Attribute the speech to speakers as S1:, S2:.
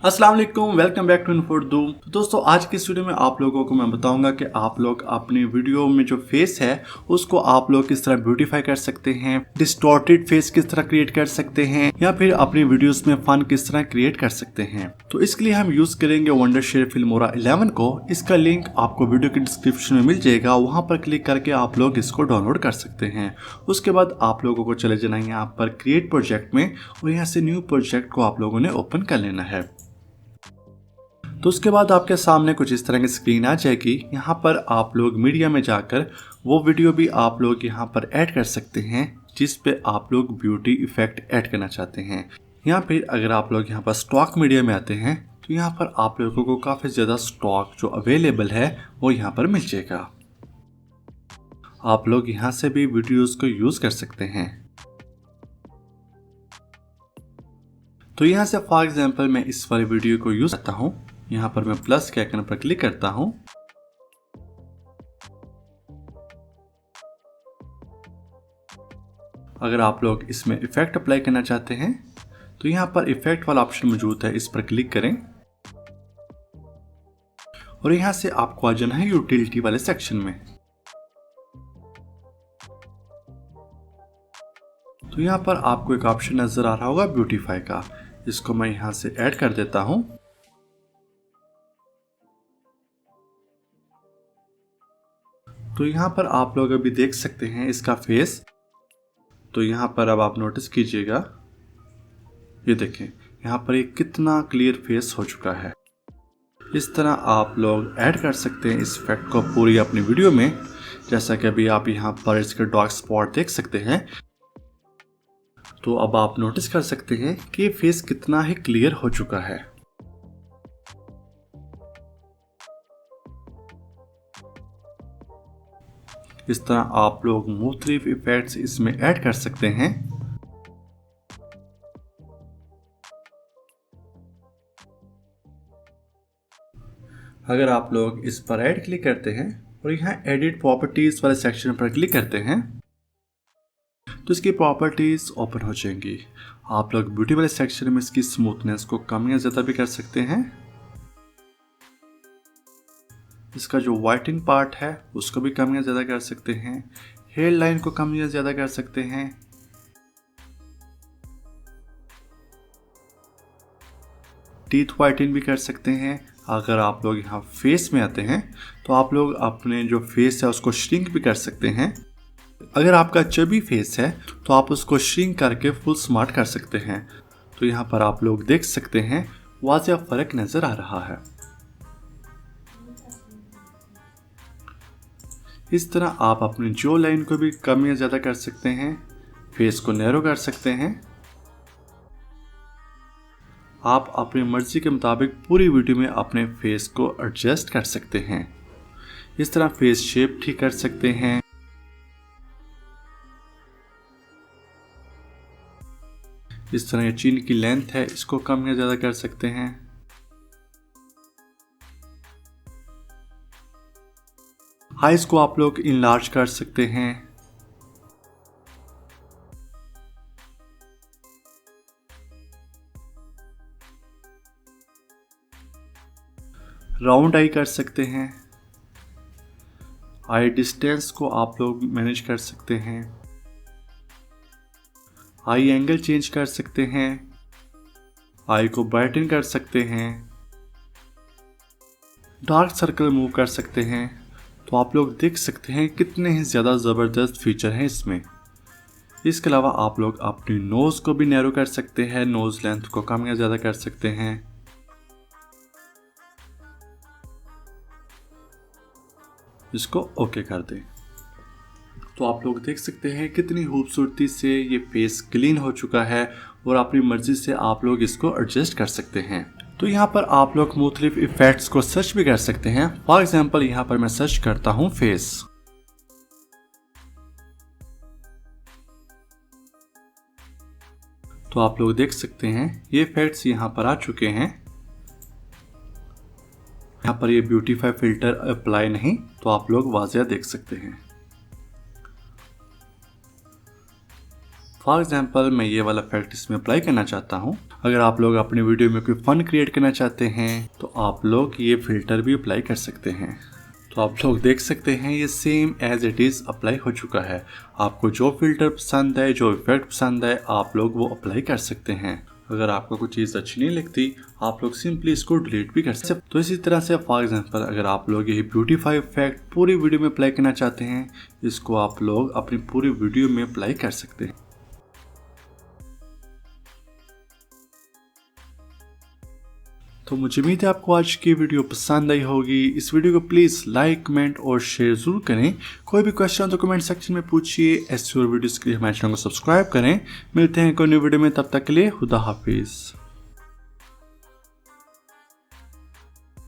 S1: अस्सलाम वालेकुम, welcome back to इन्फोडू। तो दोस्तों आज की इस वीडियो में आप लोगों को मैं बताऊंगा कि आप लोग अपनी वीडियो में जो फेस है उसको आप लोग किस तरह ब्यूटीफाई कर सकते हैं, डिस्टॉर्टेड फेस किस तरह क्रिएट कर सकते हैं या फिर अपनी वीडियोस में फन किस तरह क्रिएट कर सकते हैं। तो इसके लिए हम यूज करेंगे वंडरशेयर फिल्मोरा 11 को। इसका लिंक आपको वीडियो के डिस्क्रिप्शन में मिल जाएगा, वहां पर क्लिक करके आप लोग इसको डाउनलोड कर सकते हैं। उसके बाद आप लोगों को चले जाना है यहाँ पर क्रिएट प्रोजेक्ट में और यहाँ से न्यू प्रोजेक्ट को आप लोगों ने ओपन कर लेना है। तो उसके बाद आपके सामने कुछ इस तरह की स्क्रीन आ जाएगी। यहाँ पर आप लोग मीडिया में जाकर वो वीडियो भी आप लोग यहाँ पर ऐड कर सकते हैं जिस पे आप लोग ब्यूटी इफेक्ट ऐड करना चाहते हैं। या फिर अगर आप लोग यहाँ पर स्टॉक मीडिया में आते हैं तो यहाँ पर आप लोगों को काफ़ी ज़्यादा स्टॉक जो अवेलेबल है वो यहाँ पर मिल जाएगा। आप लोग यहाँ से भी वीडियोस को यूज़ कर सकते हैं। तो यहाँ से फॉर एग्जाम्पल मैं इस वाली वीडियो को यूज़ करता हूँ। यहाँ पर मैं प्लस के आइकन पर क्लिक करता हूँ। अगर आप लोग इसमें इफेक्ट अप्लाई करना चाहते हैं तो यहाँ पर इफेक्ट वाला ऑप्शन मौजूद है, इस पर क्लिक करें और यहाँ से आपको आ जाना है यूटिलिटी वाले सेक्शन में। तो यहाँ पर आपको एक ऑप्शन नजर आ रहा होगा ब्यूटीफाई का, इसको मैं यहाँ से ऐड कर देता हूँ। तो यहाँ पर आप लोग अभी देख सकते हैं इसका फेस। तो यहाँ पर अब आप नोटिस कीजिएगा, ये देखें यहाँ पर ये कितना क्लियर फेस हो चुका है। इस तरह आप लोग ऐड कर सकते हैं इस इफेक्ट को पूरी अपनी वीडियो में। जैसा कि अभी आप यहाँ पर इसके डार्क स्पॉट देख सकते हैं। तो अब आप नोटिस कर सकते हैं कि ये फेस कितना ही क्लियर हो चुका है। इस तरह आप लोग मुख्तलिफ इफेक्ट्स इसमें ऐड कर सकते हैं। अगर आप लोग इस पर ऐड क्लिक करते हैं और यहाँ एडिट प्रॉपर्टीज वाले सेक्शन पर क्लिक करते हैं तो इसकी प्रॉपर्टीज ओपन हो जाएंगी। आप लोग ब्यूटी वाले सेक्शन में इसकी स्मूथनेस को कम या ज्यादा भी कर सकते हैं। इसका जो वाइटनिंग पार्ट है उसको भी कम या ज़्यादा कर सकते हैं। हेयर लाइन को कम या ज़्यादा कर सकते हैं। टीथ वाइटनिंग भी कर सकते हैं। अगर आप लोग यहाँ फेस में आते हैं तो आप लोग अपने जो फेस है उसको श्रिंक भी कर सकते हैं। अगर आपका चबी फेस है तो आप उसको श्रिंक करके फुल स्मार्ट कर सकते हैं। तो यहाँ पर आप लोग देख सकते हैं वाज़ेह फ़र्क नज़र आ रहा है। इस तरह आप अपनी जो लाइन को भी कम या ज़्यादा कर सकते हैं, फेस को नैरो कर सकते हैं। आप अपनी मर्जी के मुताबिक पूरी वीडियो में अपने फेस को एडजस्ट कर सकते हैं। इस तरह फेस शेप ठीक कर सकते हैं। इस तरह ये चीन की लेंथ है, इसको कम या ज़्यादा कर सकते हैं। आइज को आप लोग इनलार्ज कर सकते हैं। राउंड आई कर सकते हैं। आई डिस्टेंस को आप लोग मैनेज कर सकते हैं। आई एंगल चेंज कर सकते हैं। आई को ब्राइटन कर सकते हैं। डार्क सर्कल मूव कर सकते हैं। तो आप लोग देख सकते हैं कितने ही ज़्यादा ज़बरदस्त फीचर हैं इसमें। इसके अलावा आप लोग अपनी नोज़ को भी नैरो कर सकते हैं, नोज़ लेंथ को कम या ज़्यादा कर सकते हैं। इसको ओके कर दें। तो आप लोग देख सकते हैं कितनी खूबसूरती से ये फेस क्लीन हो चुका है और अपनी मर्जी से आप लोग इसको एडजस्ट कर सकते हैं। तो यहाँ पर आप लोग मुख्तलिफ इफेक्ट्स को सर्च भी कर सकते हैं। फॉर एग्जाम्पल यहाँ पर मैं सर्च करता हूँ फेस। तो आप लोग देख सकते हैं ये इफेक्ट्स यहाँ पर आ चुके हैं। यहाँ पर ये ब्यूटीफाई फिल्टर अप्लाई नहीं, तो आप लोग वाज़ेह देख सकते हैं। फॉर एग्जाम्पल मैं ये वाला इफेक्ट इसमें अप्लाई करना चाहता हूँ। अगर आप लोग अपनी वीडियो में कोई फन क्रिएट करना चाहते हैं तो आप लोग ये फिल्टर भी अप्लाई कर सकते हैं। तो आप लोग देख सकते हैं ये same as it is apply हो चुका है। आपको जो फिल्टर पसंद है, जो इफेक्ट पसंद है, आप लोग वो अप्लाई कर सकते हैं। अगर आपको कोई चीज़ अच्छी नहीं लगती आप लोग सिंपली इसको डिलीट भी कर सकते हैं। तो इसी तरह से फॉर एग्जांपल अगर आप लोग यही ब्यूटीफाई इफेक्ट पूरी वीडियो में अप्लाई करना चाहते हैं, इसको आप लोग अपनी पूरी वीडियो में अप्लाई कर सकते हैं। तो मुझे उम्मीद है आपको आज की वीडियो पसंद आई होगी। इस वीडियो को प्लीज़ लाइक, कमेंट और शेयर ज़रूर करें। कोई भी क्वेश्चन तो कमेंट सेक्शन में पूछिए। ऐसी और वीडियोज़ के लिए हमारे चैनल को सब्सक्राइब करें। मिलते हैं कोई नई वीडियो में, तब तक के लिए खुदा हाफिज़।